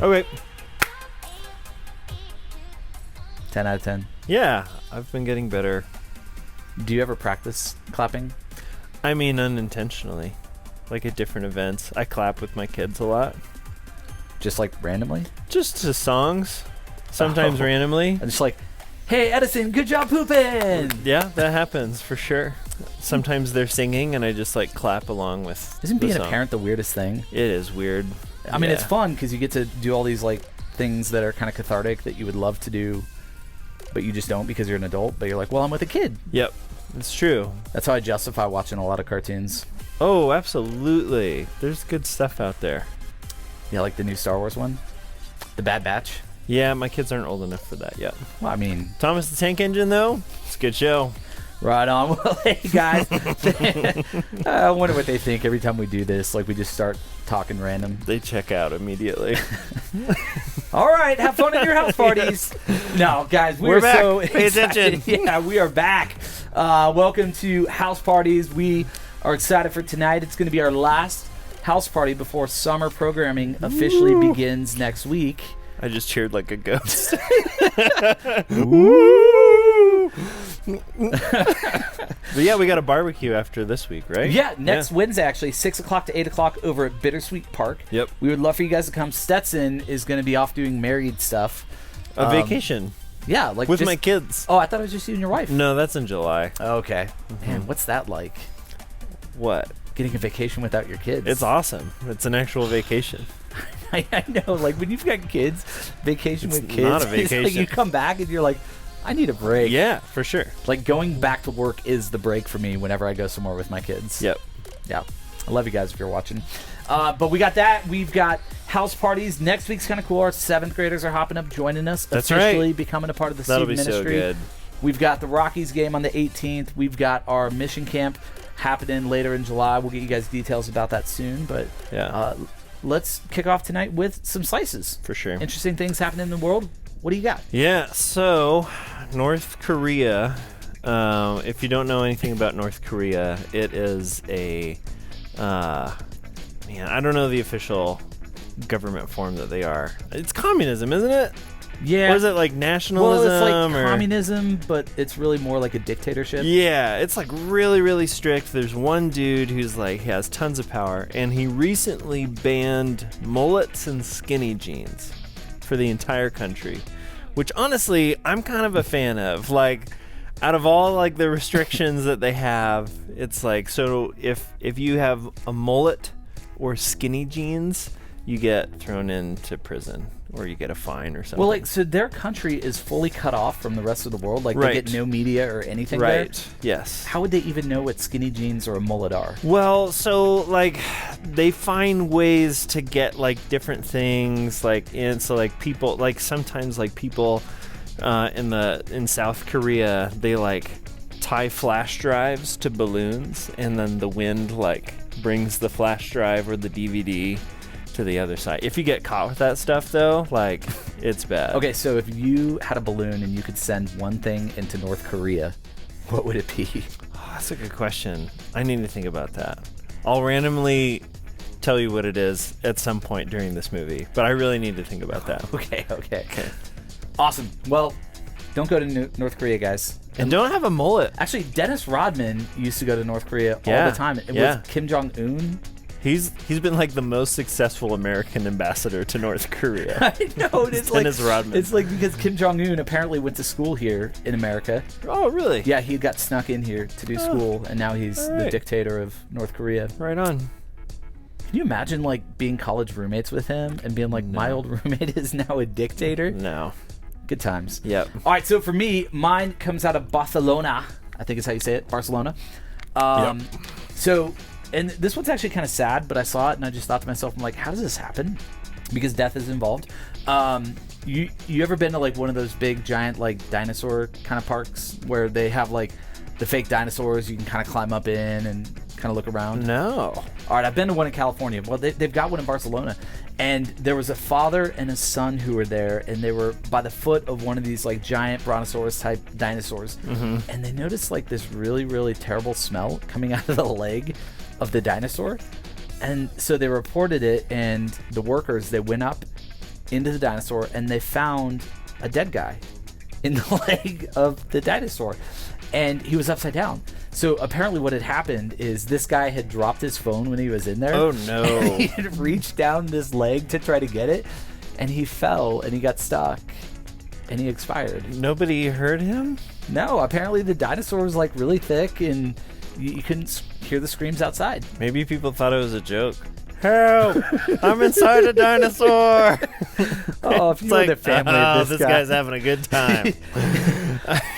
Okay. 10 out of 10. Yeah, I've been getting better. Do you ever practice clapping? I mean, unintentionally. Like at different events. I clap with my kids a lot. Just like randomly? Just to songs. Sometimes randomly. And just like, hey, Edison, good job pooping! Yeah, that happens for sure. Sometimes they're singing and I just like clap along with Isn't being song. a parent the weirdest thing? It is weird. I mean, it's fun because you get to do all these like things that are kind of cathartic that you would love to do, but you just don't because you're an adult. But you're like, well, I'm with a kid. Yep, it's true. That's how I justify watching a lot of cartoons. Oh, absolutely. There's good stuff out there. Yeah, like the new Star Wars one, The Bad Batch. Yeah, my kids aren't old enough for that yet. Well, I mean, Thomas the Tank Engine, though, it's a good show. right on. Well, hey, guys. I wonder what they think every time we do this. Like, we just start talking random. They check out immediately. All right, have fun at your house parties. No, guys, We're back. so Pay excited. attention. Yeah, we are back. Welcome to House Parties. We are excited for tonight. It's going to be our last house party before summer programming officially begins next week. I just cheered like a ghost. But yeah, we got a barbecue after this week, right? Yeah, next Wednesday, actually, 6 o'clock to 8 o'clock over at Bittersweet Park. Yep. We would love for you guys to come. Stetson is going to be off doing married stuff. A vacation. Yeah, like with just, my kids. Oh, I thought it was just you and your wife. No, that's in July. Okay. Man, what's that like? What? Getting a vacation without your kids. It's awesome. It's an actual vacation. I know, like when you've got kids, vacation It's with kids. not a It's like vacation. you come back and you're like, I need a break. Yeah, for sure. Like going back to work is the break for me whenever I go somewhere with my kids. Yep. Yeah. I love you guys if you're watching. But we got that. We've got house parties. Next week's kind of cool. Our 7th graders are hopping up, joining us. That's officially right. becoming a part of the That'll Seed be Ministry. so good. We've got the Rockies game on the 18th. We've got our mission camp happening later in July. We'll get you guys details about that soon. But Yeah. let's kick off tonight with some slices. For sure. Interesting things happening in the world. What do you got? Yeah, so North Korea, if you don't know anything about North Korea, it is a, I don't know the official government form that they are. It's communism, isn't it? Yeah. Or is it like nationalism? Well, it's like or? communism, but it's really more like a dictatorship. Yeah, it's like really, really strict. There's one dude who's like, he has tons of power, and he recently banned mullets and skinny jeans for the entire country, which honestly, I'm kind of a fan of. Like, out of all like the restrictions that they have, it's like, so if you have a mullet or skinny jeans, you get thrown into prison or you get a fine or something. Well, like, so their country is fully cut off from the rest of the world. Like, Right. they get no media or anything right. there. Yes. How would they even know what skinny jeans or a mullet are? Well, so like they find ways to get like different things like in, so like people like sometimes like people in South Korea, they like tie flash drives to balloons and then the wind like brings the flash drive or the DVD to the other side. If you get caught with that stuff though, like it's bad. Okay, so if you had a balloon and you could send one thing into North Korea, what would it be? Oh, that's a good question. I need to think about that. I'll randomly tell you what it is at some point during this movie, but I really need to think about that. Okay. Awesome. Well, don't go to North Korea, guys. And don't have a mullet. Actually, Dennis Rodman used to go to North Korea all Yeah, the time. It yeah. was Kim Jong-un. He's been like the most successful American ambassador to North Korea. I know. It's like Dennis Rodman. It's like because Kim Jong-un apparently went to school here in America. Oh, really? Yeah, he got snuck in here to do school, and now he's the right. dictator of North Korea. Right on. Can you imagine like being college roommates with him and being like, my old roommate is now a dictator? No. Good times. Yep. All right, so for me, mine comes out of Barcelona. I think is how you say it, Barcelona. Yep. So, and this one's actually kind of sad, but I saw it and I just thought to myself, I'm like, how does this happen? Because death is involved. You ever been to like one of those big giant like dinosaur kind of parks where they have like the fake dinosaurs you can kind of climb up in and kind of look around? No. All right, I've been to one in California. Well, they've got one in Barcelona. And there was a father and a son who were there, and they were by the foot of one of these like giant brontosaurus-type dinosaurs. Mm-hmm. And they noticed like this really, really terrible smell coming out of the leg of the dinosaur. And so they reported it, and the workers, they went up into the dinosaur, and they found a dead guy in the leg of the dinosaur, and he was upside down. So apparently what had happened is this guy had dropped his phone when he was in there. Oh no. He had reached down this leg to try to get it, and he fell and he got stuck and he expired. Nobody heard him? No, apparently the dinosaur was like really thick and you couldn't hear the screams outside. Maybe people thought it was a joke. Help! I'm inside a dinosaur! Oh, if you were the family of this guy. Guy's having a good time.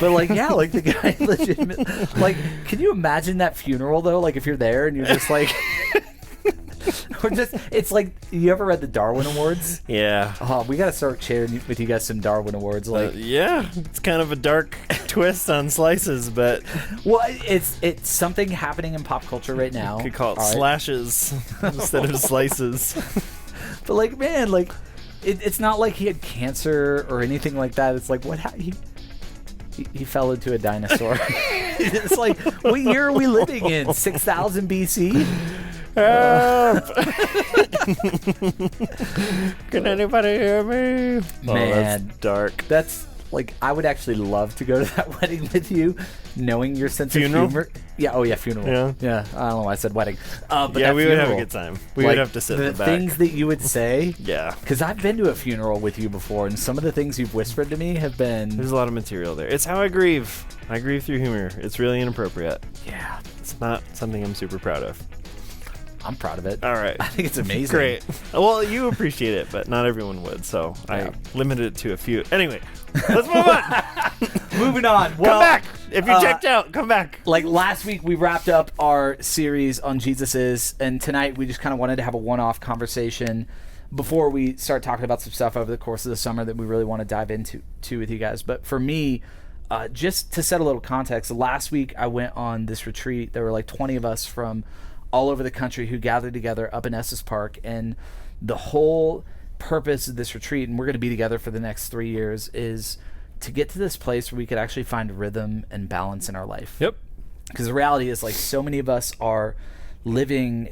But like, yeah, like the guy legitimately, like, can you imagine that funeral though? Like if you're there and you're just like, or just, it's like, you ever read the Darwin Awards? Yeah. Oh, we got to start sharing with you guys some Darwin Awards. Like, yeah, it's kind of a dark twist on slices, but well, it's something happening in pop culture right now. You could call it slashes instead of slices. But like, man, like, it's not like he had cancer or anything like that. It's like, what? He fell into a dinosaur. It's like, what year are we living in? 6000 BC? Help! Can anybody hear me? Man, that's dark. That's like, I would actually love to go to that wedding with you, knowing your sense funeral? of humor. Yeah. Oh yeah, funeral. Yeah. I don't know why I said wedding. But yeah, we would have a funeral, good time. We would have to sit in the back. The things that you would say. Yeah. Because I've been to a funeral with you before, and some of the things you've whispered to me have been. There's a lot of material there. It's how I grieve. I grieve through humor. It's really inappropriate. Yeah. It's not something I'm super proud of. I'm proud of it. All right. I think it's amazing. Great. Well, you appreciate it, but not everyone would, so I limited it to a few. Anyway, let's move on. Moving on. Well, come back. If you checked out, come back. Like last week, we wrapped up our series on Jesus Is, and tonight we just kind of wanted to have a one-off conversation before we start talking about some stuff over the course of the summer that we really want to dive into with you guys. But for me, just to set a little context, last week I went on this retreat. There were like 20 of us from all over the country who gathered together up in Estes Park, and the whole purpose of this retreat, and we're going to be together for the next 3 years, is to get to this place where we could actually find rhythm and balance in our life. Yep. Because the reality is, like, so many of us are living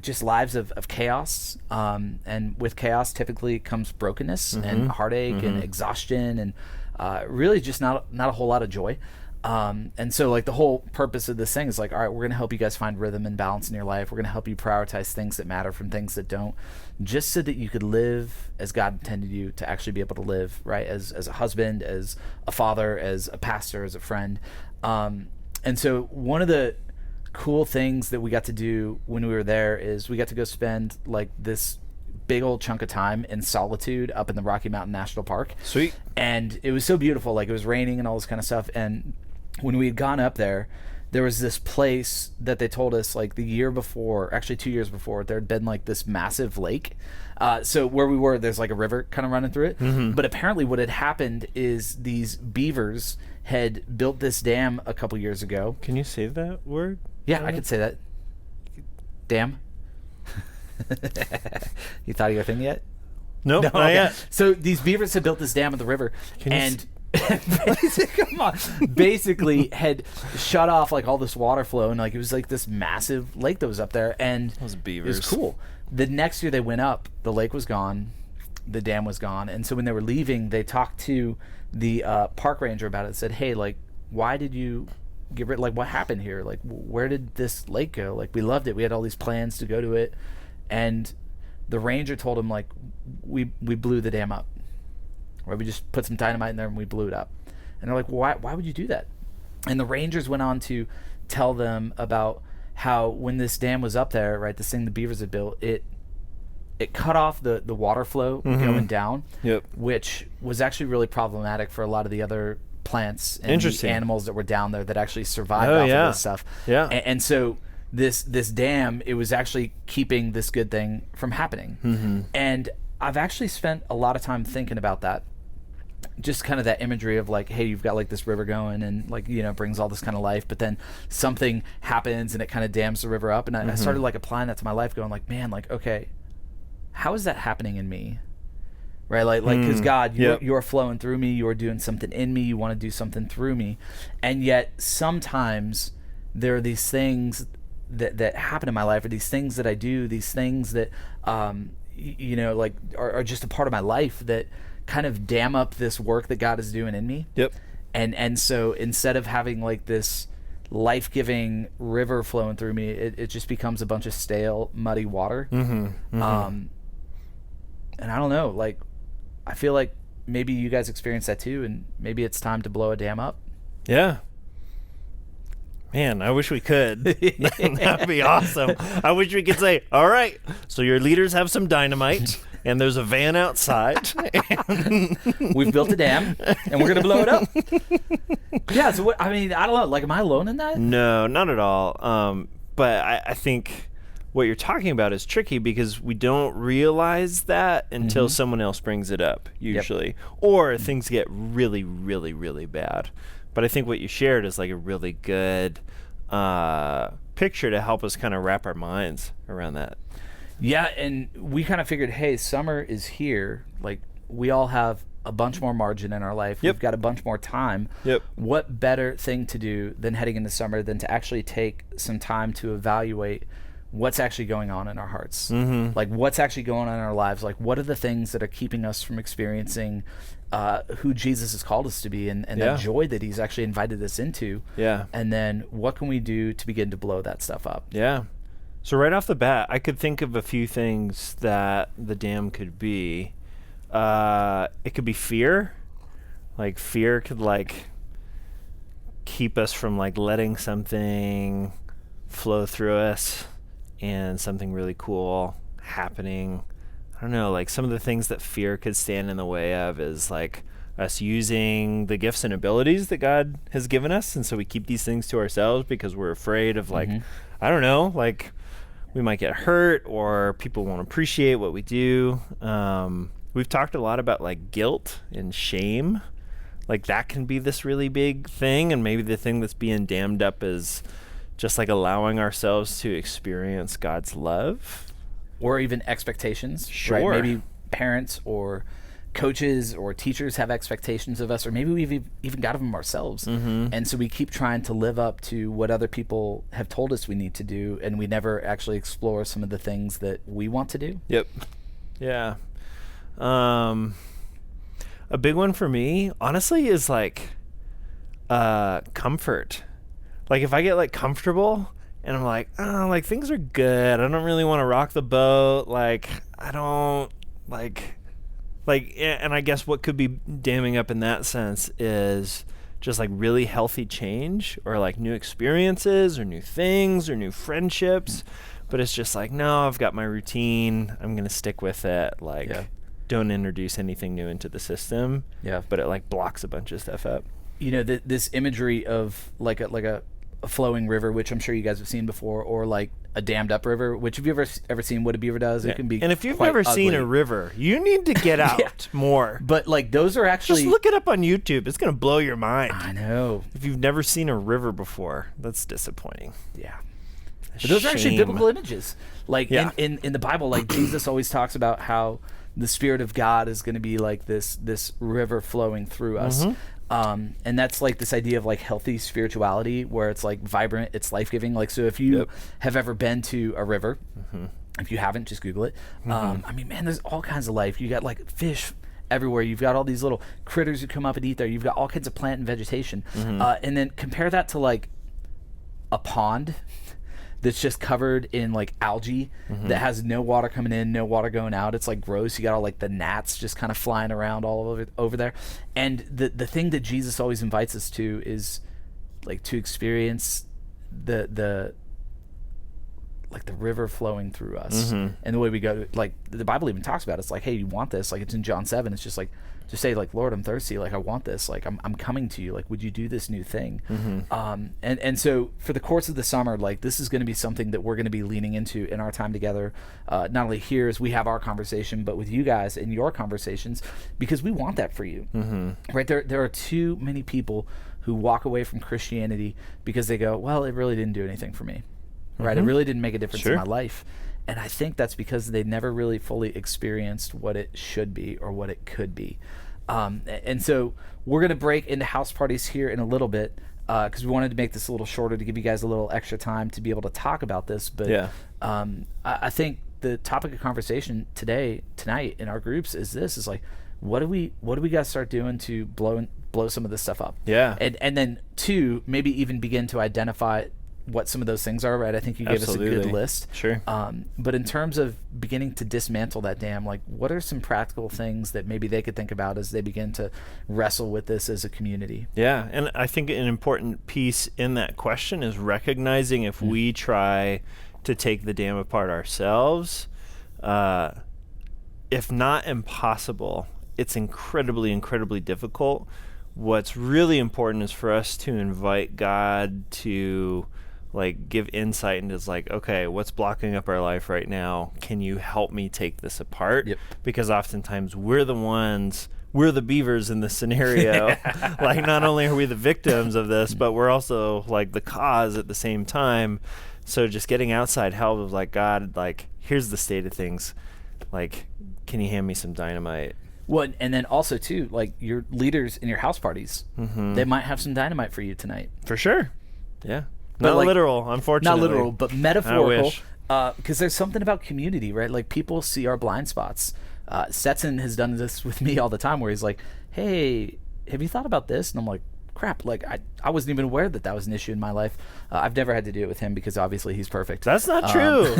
just lives of chaos, and with chaos typically comes brokenness and heartache and exhaustion and really just not a whole lot of joy. And so like the whole purpose of this thing is like, all right, we're going to help you guys find rhythm and balance in your life. We're going to help you prioritize things that matter from things that don't, just so that you could live as God intended you to actually be able to live, right? As a husband, as a father, as a pastor, as a friend. And so one of the cool things that we got to do when we were there is we got to go spend like this big old chunk of time in solitude up in the Rocky Mountain National Park. Sweet. And it was so beautiful. Like, it was raining and all this kind of stuff. And when we had gone up there, there was this place that they told us like the year before, actually 2 years before, there had been like this massive lake. So where we were, there's like a river kind of running through it. But apparently what had happened is these beavers had built this dam a couple years ago. Can you say that word? Yeah, I could say that. Dam. You thought of your thing yet? Nope, No, not yet. So these beavers had built this dam at the river, and basically had shut off like all this water flow, and like it was like this massive lake that was up there, and Those beavers. it was cool. The next year they went up, the lake was gone, the dam was gone, and so when they were leaving, they talked to the park ranger about it. Said, "Hey, like, why did you get rid? Like, what happened here? Like, where did this lake go? Like, we loved it. We had all these plans to go to it." And the ranger told him, like, we blew the dam up. Or we just put some dynamite in there and we blew it up. And they're like, why would you do that? And the rangers went on to tell them about how when this dam was up there, right, this thing the beavers had built, it cut off the water flow going down, which was actually really problematic for a lot of the other plants and the animals that were down there that actually survived off of this stuff. Yeah. And so this dam, it was actually keeping this good thing from happening. And I've actually spent a lot of time thinking about that, just kind of that imagery of like, hey, you've got like this river going and like, you know, brings all this kind of life, but then something happens and it kind of dams the river up. And I started like applying that to my life, going like, man, like, okay, how is that happening in me? Right? Like, because God, you're flowing through me, you're doing something in me, you want to do something through me. And yet sometimes there are these things that happen in my life, or these things that I do, these things that like are just a part of my life that kind of dam up this work that God is doing in me. Yep. And so instead of having like this life-giving river flowing through me, it just becomes a bunch of stale, muddy water. And I don't know, like, I feel like maybe you guys experience that too, and maybe it's time to blow a dam up. Yeah. Man, I wish we could. That'd be awesome. I wish we could say, all right, so your leaders have some dynamite, and there's a van outside. We've built a dam, and we're going to blow it up. Yeah, so I don't know. Like, am I alone in that? No, not at all. But I think what you're talking about is tricky because we don't realize that until someone else brings it up, usually. Or things get really, really, really bad. But I think what you shared is like a really good picture to help us kind of wrap our minds around that. Yeah, and we kind of figured, hey, summer is here. Like, we all have a bunch more margin in our life. Yep. We've got a bunch more time. Yep. What better thing to do than heading into summer than to actually take some time to evaluate what's actually going on in our hearts? Like, what's actually going on in our lives? Like, what are the things that are keeping us from experiencing who Jesus has called us to be and that joy that he's actually invited us into? Yeah. And then what can we do to begin to blow that stuff up? Yeah. So right off the bat, I could think of a few things that the dam could be. It could be fear. Like, fear could, like, keep us from, like, letting something flow through us and something really cool happening. I don't know, like, some of the things that fear could stand in the way of is, like, us using the gifts and abilities that God has given us, and so we keep these things to ourselves because we're afraid of, like, I don't know, like, we might get hurt or people won't appreciate what we do. We've talked a lot about, like, guilt and shame. Like, that can be this really big thing, and maybe the thing that's being dammed up is just, like, allowing ourselves to experience God's love. Or even expectations. Sure. Right? Maybe parents or coaches or teachers have expectations of us, or maybe we've even got them ourselves. And so we keep trying to live up to what other people have told us we need to do, and we never actually explore some of the things that we want to do. Yep. Yeah. A big one for me, honestly, is, like, comfort. Like, if I get, like, comfortable and I'm like, oh, like, things are good, I don't really want to rock the boat, like, I don't, like, and I guess what could be damming up in that sense is just, like, really healthy change or, like, new experiences or new things or new friendships. But it's just like, no, I've got my routine, I'm going to stick with it, like, don't introduce anything new into the system. Yeah. But it, like, blocks a bunch of stuff up. You know, this imagery of, like a flowing river, which I'm sure you guys have seen before, or like a dammed up river, which have you ever seen what a beaver does? It can be And if you've never seen a river, you need to get out more. But, like, those are actually... Just look it up on YouTube. It's going to blow your mind. I know. If you've never seen a river before, that's disappointing. Yeah. But those are actually biblical images. Like, in the Bible, like, Jesus always talks about how the Spirit of God is going to be like this river flowing through us. And that's like this idea of, like, healthy spirituality where it's, like, vibrant, it's life-giving. Like, so if you have ever been to a river, if you haven't, just Google it. I mean, man, there's all kinds of life. You got, like, fish everywhere. You've got all these little critters who come up and eat there. You've got all kinds of plant and vegetation. And then compare that to, like, a pond that's just covered in, like, algae that has no water coming in, no water going out. It's, like, gross. You got all, like, the gnats just kind of flying around all over there. And the thing that Jesus always invites us to is, like, to experience the river flowing through us. And the way we go, like, the Bible even talks about it. It's like, hey, you want this? Like, it's in John 7. It's just like, just say, like, Lord, I'm thirsty. Like, I want this. Like, I'm coming to you. Like, would you do this new thing? And so for the course of the summer, like, this is going to be something that we're going to be leaning into in our time together. Not only here as we have our conversation, but with you guys in your conversations, because we want that for you. Right? There are too many people who walk away from Christianity because they go, well, it really didn't do anything for me. Right? It really didn't make a difference in my life. And I think that's because they never really fully experienced what it should be or what it could be. And so we're going to break into house parties here in a little bit because we wanted to make this a little shorter to give you guys a little extra time to be able to talk about this. But I think the topic of conversation tonight in our groups is this: is like, what do we got to start doing to blow some of this stuff up? Yeah. And then 2, maybe even begin to identify what some of those things are, right? I think you gave us a good list. Sure. But in terms of beginning to dismantle that dam, like, what are some practical things that maybe they could think about as they begin to wrestle with this as a community? Yeah, and I think an important piece in that question is recognizing if we try to take the dam apart ourselves, if not impossible, it's incredibly, incredibly difficult. What's really important is for us to invite God to like give insight into, like, okay, what's blocking up our life right now? Can you help me take this apart? Yep. Because oftentimes we're the beavers in this scenario. Like, not only are we the victims of this, but we're also like the cause at the same time. So just getting outside help of like, God, like, here's the state of things. Like, can you hand me some dynamite? Well, and then also too, like, your leaders in your house parties, they might have some dynamite for you tonight. For sure. Yeah. But Not like, literal, unfortunately. Not literal, but metaphorical. I wish. Because there's something about community, right? Like, people see our blind spots. Stetson has done this with me all the time, where he's like, "Hey, have you thought about this?" And I'm like, "Crap! Like, I wasn't even aware that was an issue in my life." I've never had to do it with him because obviously he's perfect. That's not true.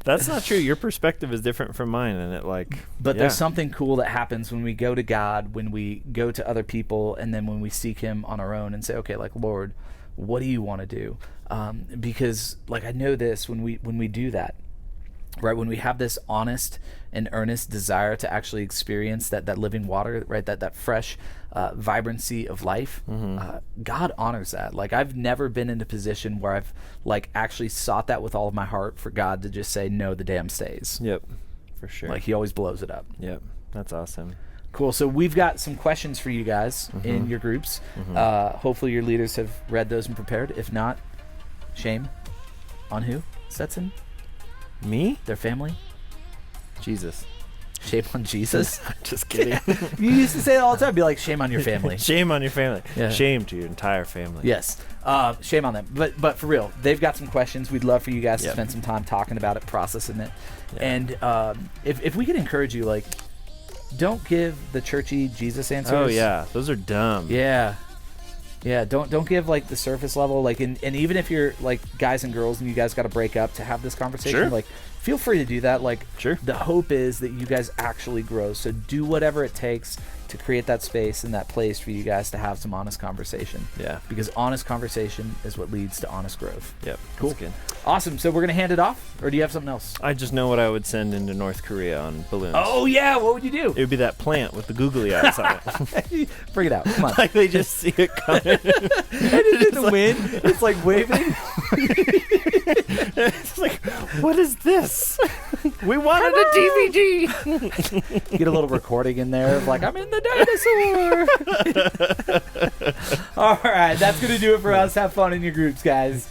That's not true. Your perspective is different from mine, and it like. But there's something cool that happens when we go to God, when we go to other people, and then when we seek Him on our own and say, "Okay, like, Lord, what do you want to do?" Because, like, I know this, when we do that, right, when we have this honest and earnest desire to actually experience that living water, right, that fresh vibrancy of life, God honors that. Like, I've never been in a position where I've like actually sought that with all of my heart for God to just say, "No, the dam stays." Yep, for sure. Like, He always blows it up. Yep, that's awesome. Cool. So we've got some questions for you guys in your groups. Hopefully your leaders have read those and prepared. If not, shame on who? Stetson? Me? Their family? Jesus. Shame on Jesus? Just kidding. You used to say that all the time. Be like, shame on your family. Shame on your family. Yeah. Shame to your entire family. Yes. Shame on them. But for real, they've got some questions. We'd love for you guys to Yep. spend some time talking about it, processing it. Yeah. And if we could encourage you, like, don't give the churchy Jesus answers. Oh yeah, those are dumb. Yeah. Don't give like the surface level, like, and even if you're like guys and girls and you guys got to break up to have this conversation, Sure. like, feel free to do that. Like, Sure. the hope is that you guys actually grow. So do whatever it takes to create that space and that place for you guys to have some honest conversation. Yeah. Because honest conversation is what leads to honest growth. Yep. Cool. That's good. Awesome. So we're gonna hand it off, or do you have something else? I just know what I would send into North Korea on balloons. Oh yeah, what would you do? It would be that plant with the googly eyes on it. Bring it out. Come on. Like they just see it coming. And it's in the wind. It's like waving. It's like, what is this? We wanted a DVD. Get a little recording in there of like, I'm in the dinosaur. All right, that's going to do it for us. Have fun in your groups, guys.